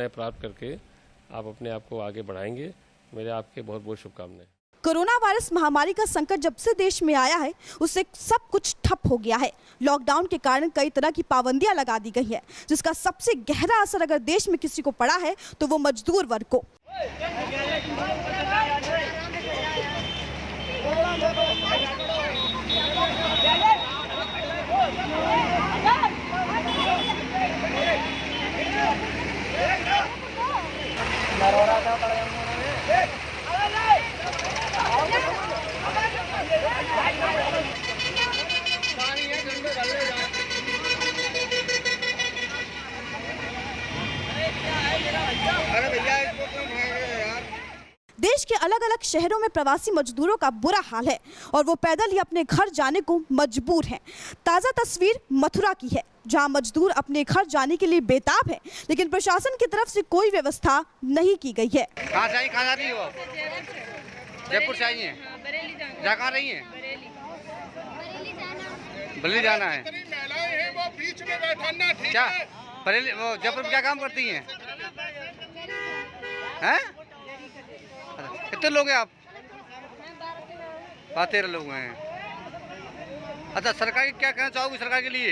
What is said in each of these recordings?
प्राप्त करके आप अपने आप को आगे बढ़ाएंगे। मेरे आपके बहुत बहुत शुभकामनाएं। कोरोना वायरस महामारी का संकट जब से देश में आया है उससे सब कुछ ठप हो गया है। लॉकडाउन के कारण कई तरह की पाबंदियां लगा दी गई है, जिसका सबसे गहरा असर अगर देश में किसी को पड़ा है तो वो मजदूर वर्ग को। देश के अलग अलग शहरों में प्रवासी मजदूरों का बुरा हाल है और वो पैदल ही अपने घर जाने को मजबूर हैं। ताज़ा तस्वीर मथुरा की है, जहां मजदूर अपने घर जाने के लिए बेताब है, लेकिन प्रशासन की तरफ से कोई व्यवस्था नहीं की गई है। कहाँ जा रही हो? जयपुर से आई हैं? जा कहाँ रही हैं? बरेली जाना है। क्या बरेली वो जयपुर में क्या काम करती हैं? हैं? कितने लोग हैं आप? 12-13 लोग हैं। अच्छा, सरकार की क्या कहना चाहोगे? सरकार के लिए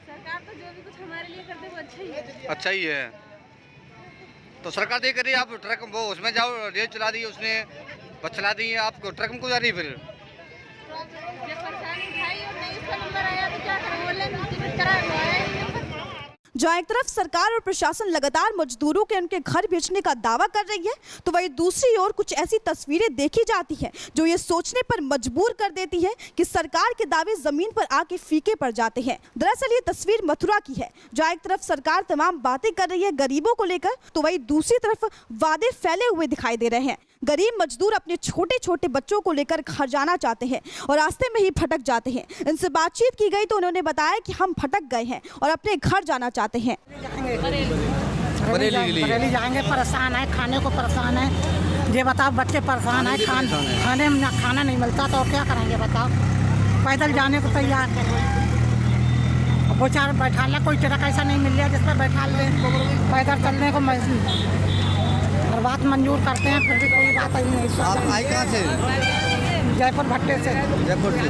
सरकार तो जो भी कुछ हमारे लिए करते वो अच्छा ही है। अच्छा ही है। तो सरकार देख रही है, आप ट्रक वो उसमें जाओ, रेल चला दी उसने, बस चला दी है, आपको ट्रक में क्यों जा रही है फिर? जब परेशानी उठाई और नहीं उसका नंबर आया तो क्या करें? ऑनलाइन टिकट करा। जहाँ एक तरफ सरकार और प्रशासन लगातार मजदूरों के उनके घर भेजने का दावा कर रही है, तो वहीं दूसरी ओर कुछ ऐसी तस्वीरें देखी जाती हैं जो ये सोचने पर मजबूर कर देती है कि सरकार के दावे जमीन पर आके फीके पड़ जाते हैं। दरअसल ये तस्वीर मथुरा की है, जहाँ एक तरफ सरकार तमाम बातें कर रही है गरीबों को लेकर, तो वहीं दूसरी तरफ वादे फैले हुए दिखाई दे रहे हैं। गरीब मजदूर अपने छोटे छोटे बच्चों को लेकर घर जाना चाहते हैं और रास्ते में ही भटक जाते हैं। इनसे बातचीत की गई तो उन्होंने बताया कि हम भटक गए हैं और अपने घर जाना चाहते हैं। बरेली जाएंगे, परेशान है, खाने को परेशान है। ये बताओ, बच्चे परेशान है, खाने में खाना नहीं मिलता तो क्या करेंगे बताओ? पैदल जाने को तैयार है। वो चार बैठा ले, कोई ट्रक ऐसा नहीं मिल रहा जिस पर बैठा ले। पैदल चलने को और बात मंजूर करते हैं, फिर भी कोई बात ही नहीं। आप आई कहाँ से? जयपुर भट्टे से। जयपुर से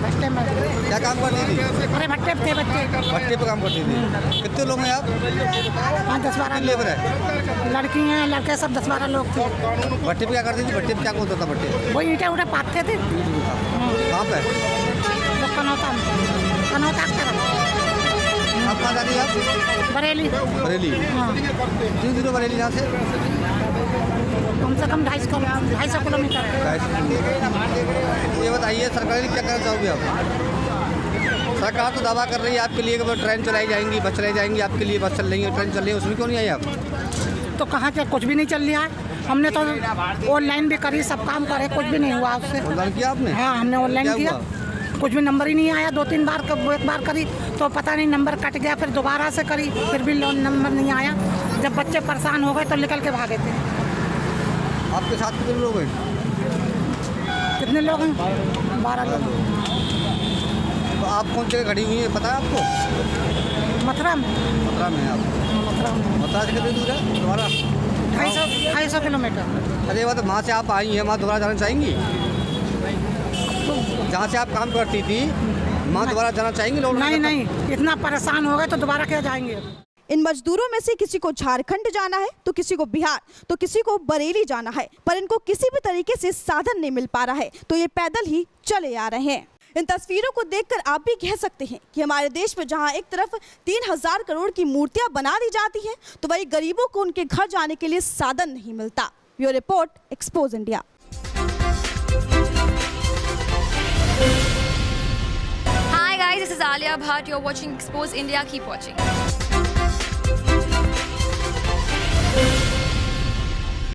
भट्टे में क्या काम करती थी? अरे भट्टे पे बच्चे, भट्टे पे काम करती थी। कितने लोग हैं आप? 10-12 लेबर है। लड़की हैं, लड़के सब 10-12 लोग थे। भट्टे पे क्या करती थी? भट्टे पे क्या होता था? भट्टे वो ईंटे उठे पाते थे। कहाँ पे? कनौता आप कहाँ जा रही है आप? बरेली। बरेली? हाँ। क्यों दूर बरेली यहाँ से? कम से कम 250 किलोमीटर है। ये बताइए, सरकार क्या करना चाहोगे आप? सरकार तो दावा कर रही है आपके लिए कि ट्रेन चलाई जाएंगी, बस चलाई जाएंगी, आपके लिए बस चल रही है, ट्रेन चल रही है, उसमें क्यों नहीं आई आप? तो कहाँ से कुछ भी नहीं चल रहा है। हमने तो ऑनलाइन भी करी, सब काम करे, कुछ भी नहीं हुआ उससे। ऑनलाइन किया आपने? हाँ, हमने ऑनलाइन किया, कुछ भी नंबर ही नहीं आया। 2-3 बार एक बार करी तो पता नहीं नंबर कट गया, फिर दोबारा से करी, फिर भी नंबर नहीं आया। जब बच्चे परेशान हो गए तो निकल के भागे थे। आपके साथ कितने लोग हैं? कितने लोग हैं? 12 लोग। तो आप कौन जगह खड़ी हुई है पता है आपको? मथुरा में। मथुरा में आप? मथुरा में। मथुरा से कितनी दूर है दोबारा? 250 किलोमीटर। अरे बात, वहाँ से आप आई हैं, वहाँ दोबारा जाना चाहेंगी? जहाँ से आप काम करती थी वहाँ दोबारा जाना चाहेंगी? नहीं, इतना परेशान हो गए तो दोबारा क्या जाएंगे? इन मजदूरों में से किसी को झारखंड जाना है, तो किसी को बिहार, तो किसी को बरेली जाना है, पर इनको किसी भी तरीके से साधन नहीं मिल पा रहा है, तो ये पैदल ही चले आ रहे हैं। इन तस्वीरों को देखकर आप भी कह सकते हैं कि हमारे देश में जहां एक तरफ 3000 करोड़ की मूर्तियां बना दी जाती हैं, तो वही गरीबों को उनके घर जाने के लिए साधन नहीं मिलता। Bureau report, expose India. Hi guys, this is Alia Bhatt. You're watching Expose India. Keep watching.